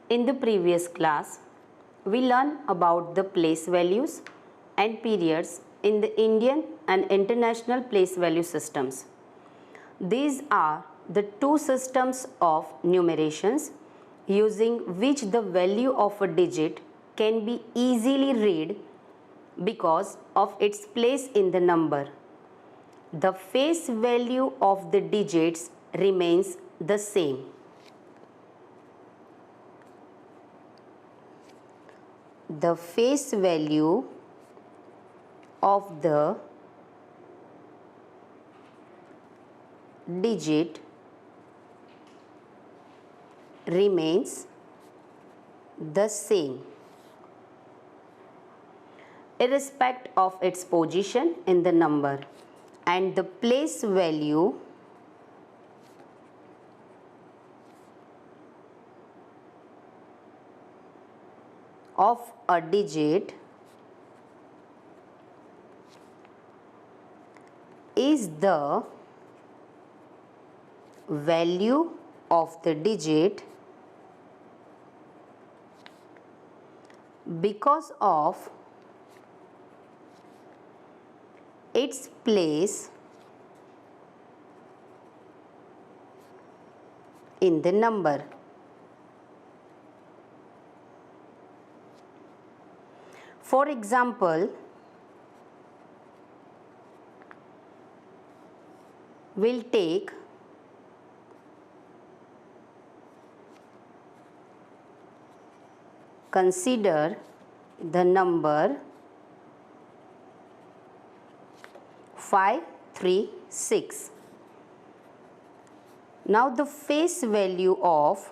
In the previous class, we learned about the place values and periods in the Indian and international place value systems. These are the two systems of numerations using which the value of a digit can be easily read because of its place in the number. The face value of the digits remains the same. The face value of the digit remains the same irrespective of its position in the number, and the place value of a digit is the value of the digit because of its place in the number. For example, we'll take consider the number 536. Now the face value of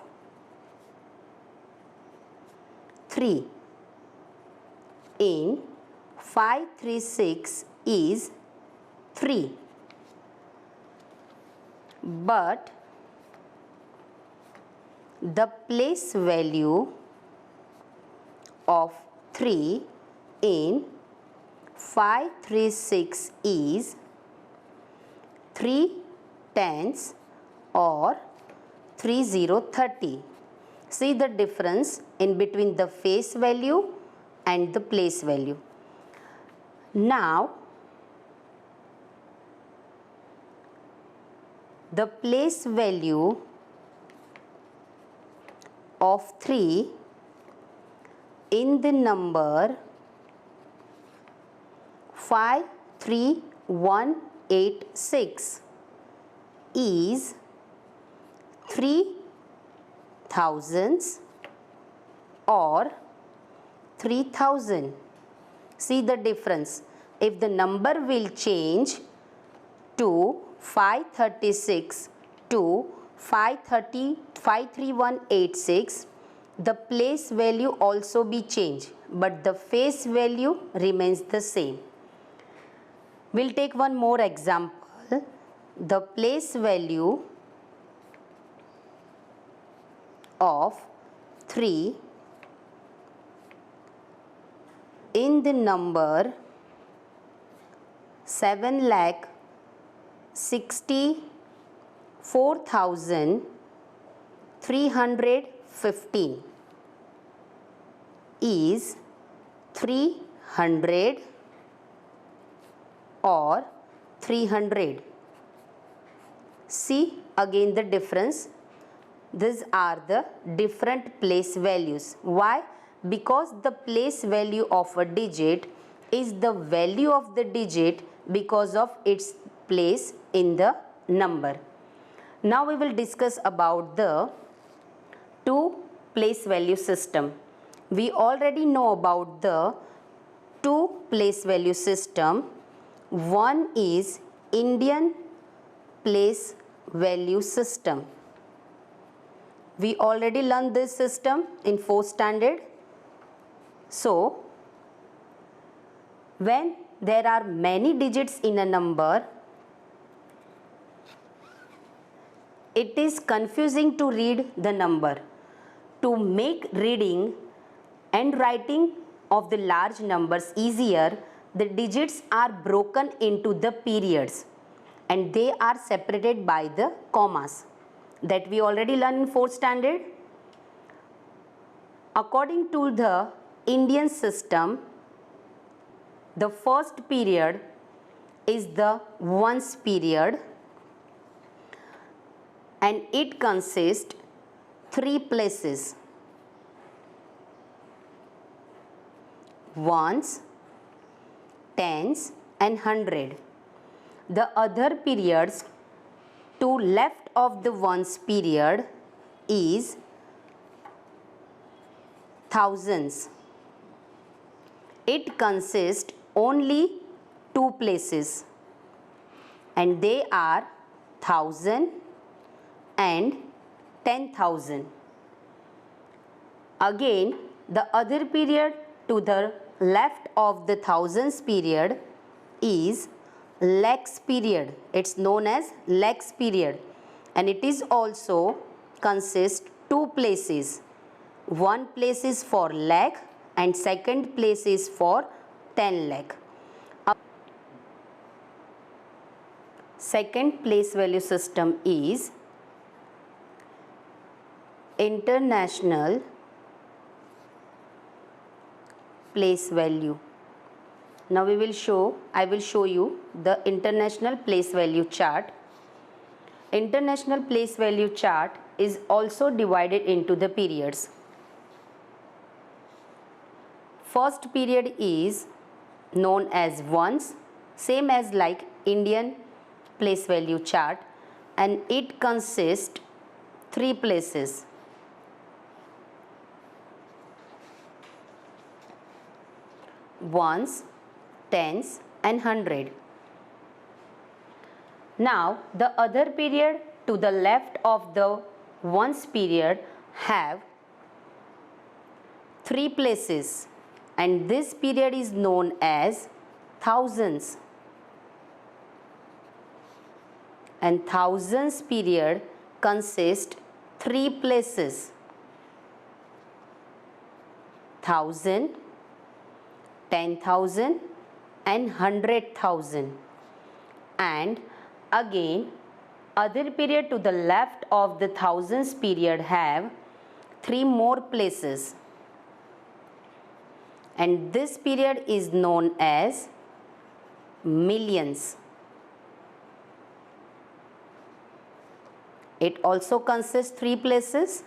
3 in 536 is 3, but the place value of 3 in 536 is 3 tenths or 3030. See the difference in between the face value and the place value. Now, the place value of 3 in the number 53186 is 3 thousands or 3000. See the difference. If the number will change to 536 to 53186, the place value also be changed, but the face value remains the same. We'll take one more example. The place value of 3 in the number 7,64,315 is 300 or 300. See again the difference. These are the different place values. Why? Because the place value of a digit is the value of the digit because of its place in the number. Now we will discuss about the two place value system. We already know about the two place value system. One is Indian place value system. We already learned this system in 4th standard. So, when there are many digits in a number, it is confusing to read the number. To make reading and writing of the large numbers easier, the digits are broken into the periods and they are separated by the commas. That we already learned in 4th standard. According to the Indian system, the first period is the ones period, and it consists three places: ones, tens and hundred. The other periods to left of the ones period is thousands. It consists only two places, and they are 1000 and 10,000. Again, the other period to the left of the thousands period is lakhs period. It's known as lakhs period, and it is also consists two places. One place is for lakh and second place is for 10 lakh. Second place value system is international place value. Now I will show you the international place value chart. International place value chart is also divided into the periods. First period is known as ones, same as like Indian place value chart, and it consists three places: ones, tens and hundred. Now the other period to the left of the ones period have three places, and this period is known as thousands. And thousands period consists three places: 1000, 10,000 and 100,000. And again, other period to the left of the thousands period have three more places, and this period is known as millions. It also consists three places: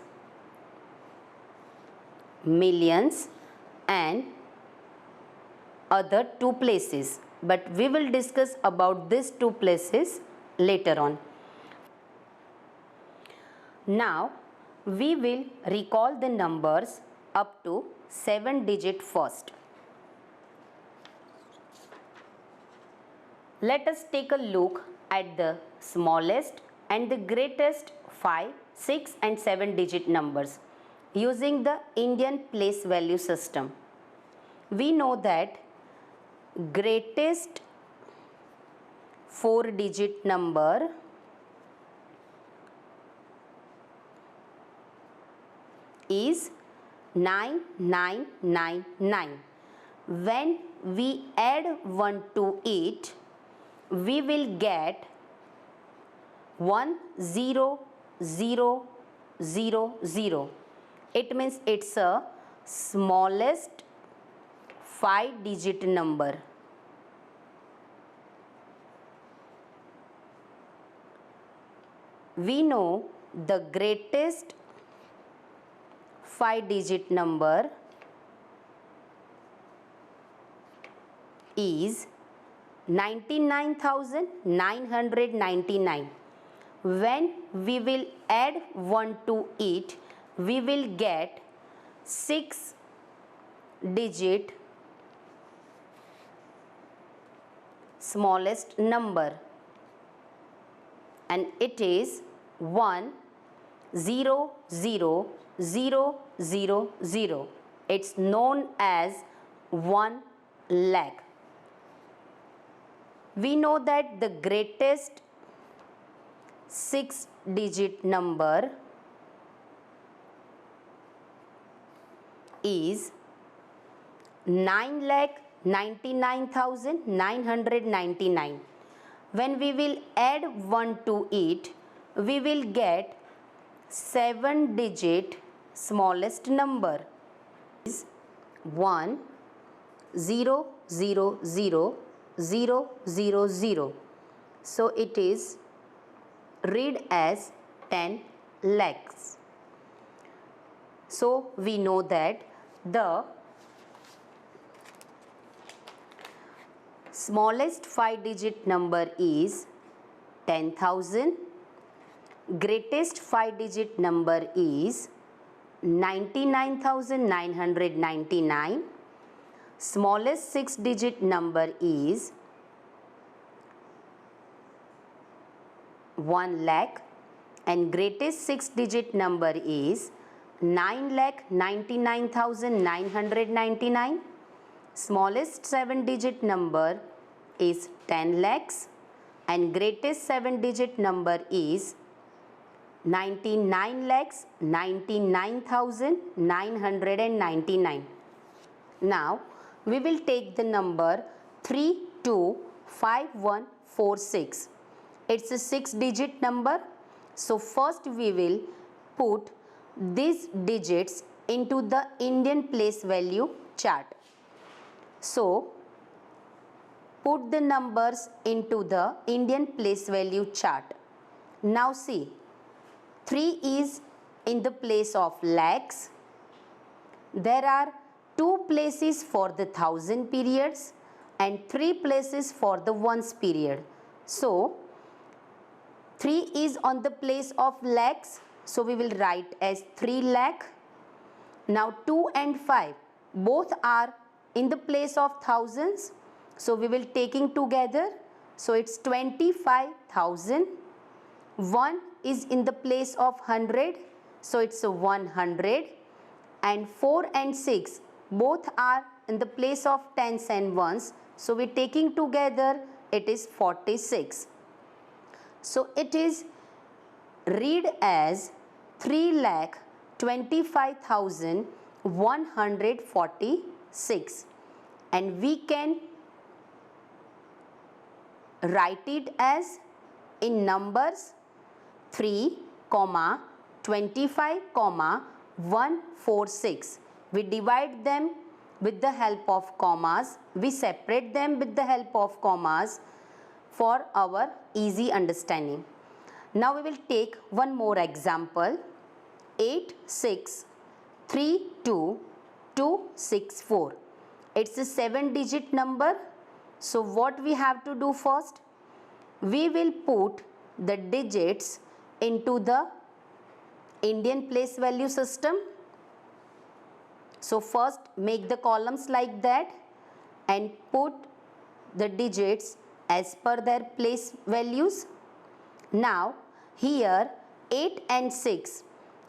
millions and other two places, but we will discuss about these two places later on. Now we will recall the numbers up to 7 digit first. Let us take a look at the smallest and the greatest 5, 6 and 7 digit numbers using the Indian place value system. We know that greatest 4 digit number is 9999. When we add 1 to it, we will get 10000. It means it's a smallest 5 digit number. We know the greatest 5 digit number is 99,999. When we will add 1 to it, we will get 6 digit smallest number, and it is 100,000. It's known as 1 lakh. We know that the greatest 6 digit number is 9,99,999. When we will add 1 to it, we will get 7 digit smallest number, 1 0 0 0 0 0 0. So it is read as 10 lakhs. So we know that the smallest 5-digit number is 10,000. Greatest 5-digit number is 99,999. Smallest 6-digit number is 1 lakh and greatest 6-digit number is 9,99,999. Smallest 7-digit number is 10 lakhs and greatest 7-digit number is 99,99,999. Now we will take the number 325146. It's a 6-digit number. So first we will put these digits into the Indian place value chart. So put the numbers into the Indian place value chart. Now see, 3 is in the place of lakhs. There are 2 places for the 1000 periods and 3 places for the ones period. So 3 is on the place of lakhs. So we will write as 3 lakh. Now 2 and 5 both are in the place of thousands. So we will taking together. So it's 25,000. 1 is in the place of 100. So it's a 100. And 4 and 6 both are in the place of tens and ones. So we're taking together, it is 46. So it is read as 3,25,146 and we can write it as in numbers 3, 25, 146. We divide them with the help of commas. We separate them with the help of commas for our easy understanding. Now we will take one more example. 86326264. It's a 7-digit number. So what we have to do first? We will put the digits into the Indian place value system. So first make the columns like that and put the digits as per their place values. Now here 8 and 6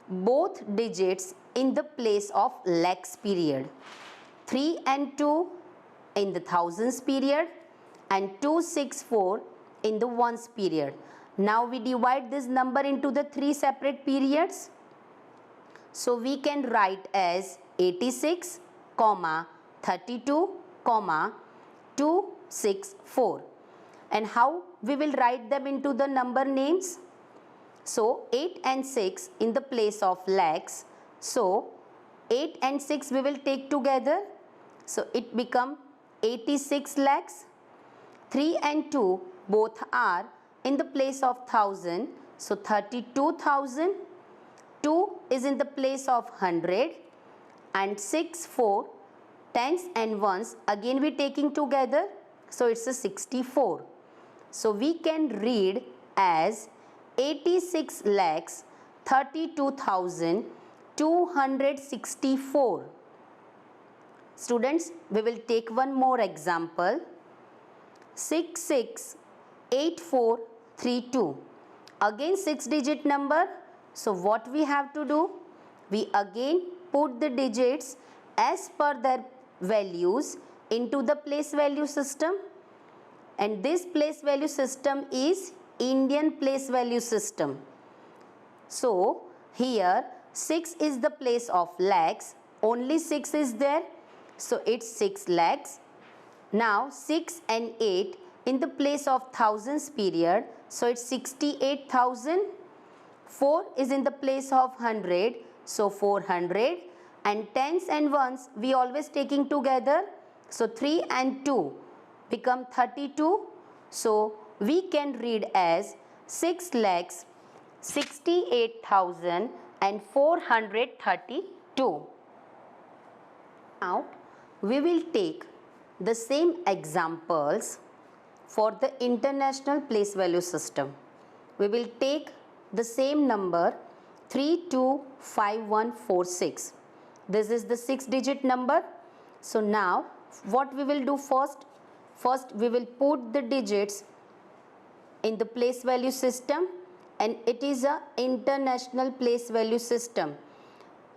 both digits in the place of lakhs period. 3 and 2 in the thousands period and 264 in the ones period. Now we divide this number into the 3 separate periods. So we can write as 86, 32, 264. And how we will write them into the number names? So 8 and 6 in the place of lakhs. So 8 and 6 we will take together. So it become 86 lakhs. 3 and 2 both are in the place of 1000. So 32,000. 2 is in the place of 100. And 6, 4, tens and ones again we taking together. So it's a 64. So we can read as 86 lakhs 32,264. Students, we will take one more example. 668432. Again 6-digit number. So what we have to do? We again put the digits as per their values into the place value system. And this place value system is Indian place value system. So here 6 is the place of lakhs. Only 6 is there. So it's 6 lakhs. Now 6 and 8 in the place of thousands period. So it's 68,000. 4 is in the place of 100. So 400. and tens and ones we always taking together. So 3 and 2 become 32. So we can read as 6,68,432. Now we will take the same examples for the international place value system. We will take the same number 325146. This is the 6-digit number. So now what we will do first? First we will put the digits in the place value system, and it is a international place value system.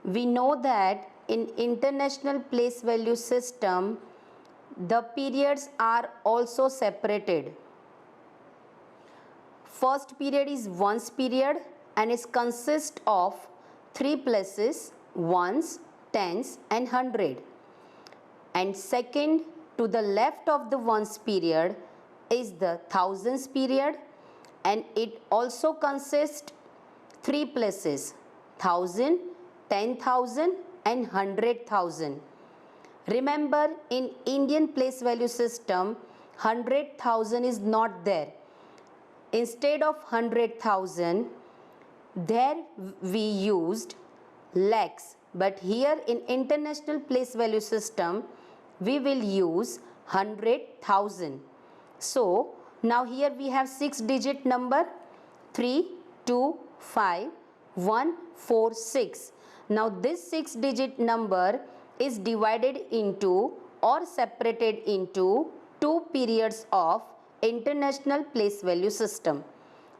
We know that in international place value system the periods are also separated. First period is ones period and it consists of 3 places, ones, tens and 100. And second, to the left of the ones period is the thousands period, and it also consists 3 places, 1000, 10,000 and 100,000. Remember, in Indian place value system 100,000 is not there. Instead of 100,000 there we used lakhs, but here in international place value system we will use 100,000. So now here we have 6-digit number 325146. Now this 6-digit number is divided into or separated into 2 periods of international place value system.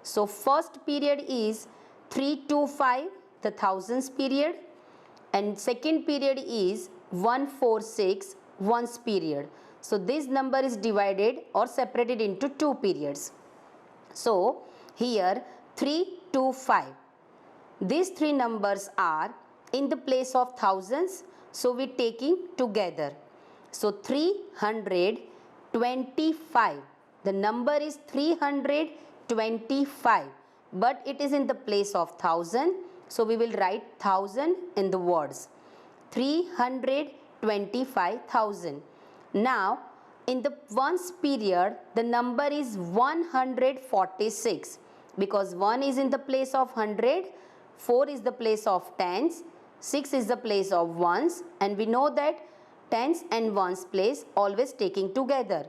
So first period is 325, the thousands period, and second period is 146, ones period. So this number is divided or separated into 2 periods. So here 325. These 3 numbers are in the place of thousands, so we taking together. So 325. The number is 325, but it is in the place of thousand, so we will write thousand in the words. 325,000. Now in the ones period the number is 146, because 1 is in the place of 100, 4 is the place of tens, 6 is the place of ones, and we know that tens and ones place always taking together.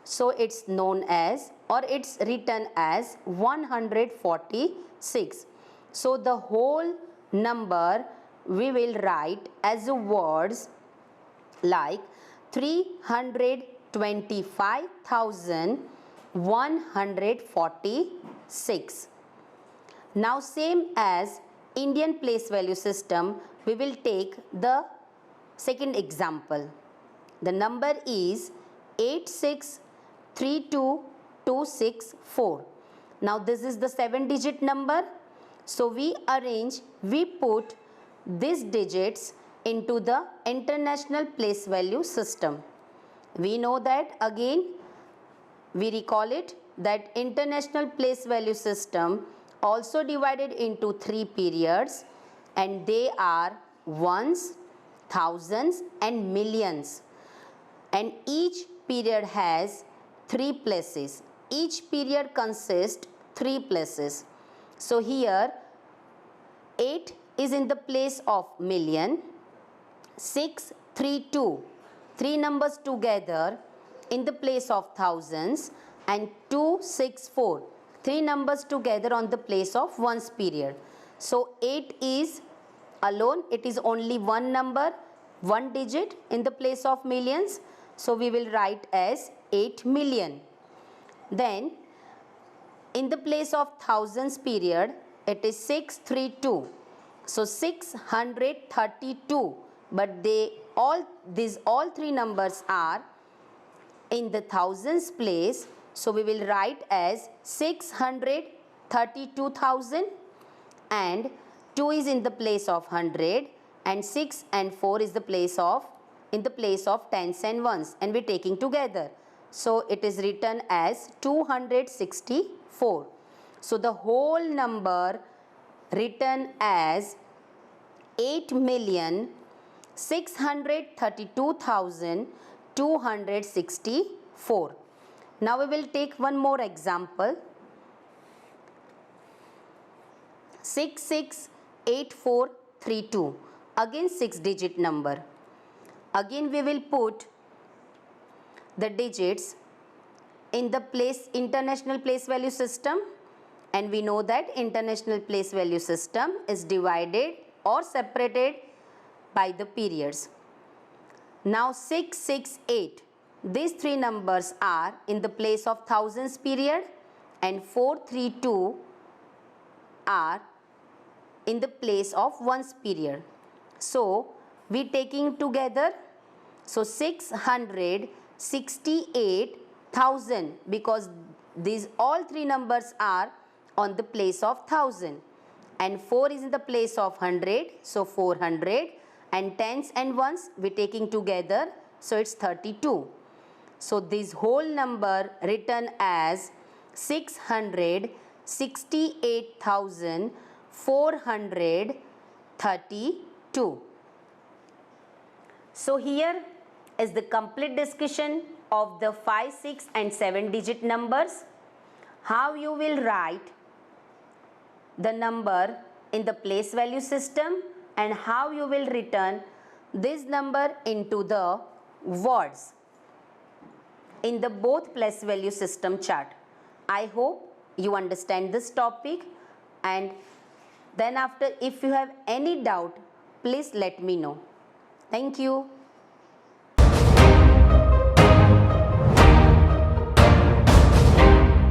So it's known as, or it's written as 146. So the whole number we will write as words like 325,146. Now same as Indian place value system, we will take the second example. The number is 8632264. Now this is the 7-digit number. So we put these digits into the international place value system. We know that, again we recall it, that international place value system also divided into 3 periods, and they are ones, thousands and millions, and each period has 3 places. Each period consists 3 places. So here 8 is in the place of million, 632, 3 numbers together in the place of thousands, and 264, 3 numbers together on the place of ones period. So 8 is alone, it is only one number, one digit in the place of millions. So we will write as 8 million. Then in the place of thousands period it is 632. So 632, but these all 3 numbers are in the thousands place. So we will write as 632,000, and 2 is in the place of 100, and 6 and 4 is in the place of tens and ones, and we taking together. So it is written as 264. So the whole number written as 632,264. Now we will take one more example. 668432. Again 6-digit number. Again we will put the digits in the international place value system, and we know that international place value system is divided or separated by the periods. Now 668, these three numbers are in the place of thousands period, and 432 are in the place of ones period. So we taking together, so 668,000, because these all three numbers are on the place of 1000, and 4 is in the place of 100, so 400, and tens and ones we taking together, so it's 32. So this whole number written as 668,432. So here is the complete discussion of the 5, 6 and 7 digit numbers. How you will write the number in the place value system, and how you will return this number into the words in the both place value system chart. I hope you understand this topic, and then after, if you have any doubt, please let me know. Thank you.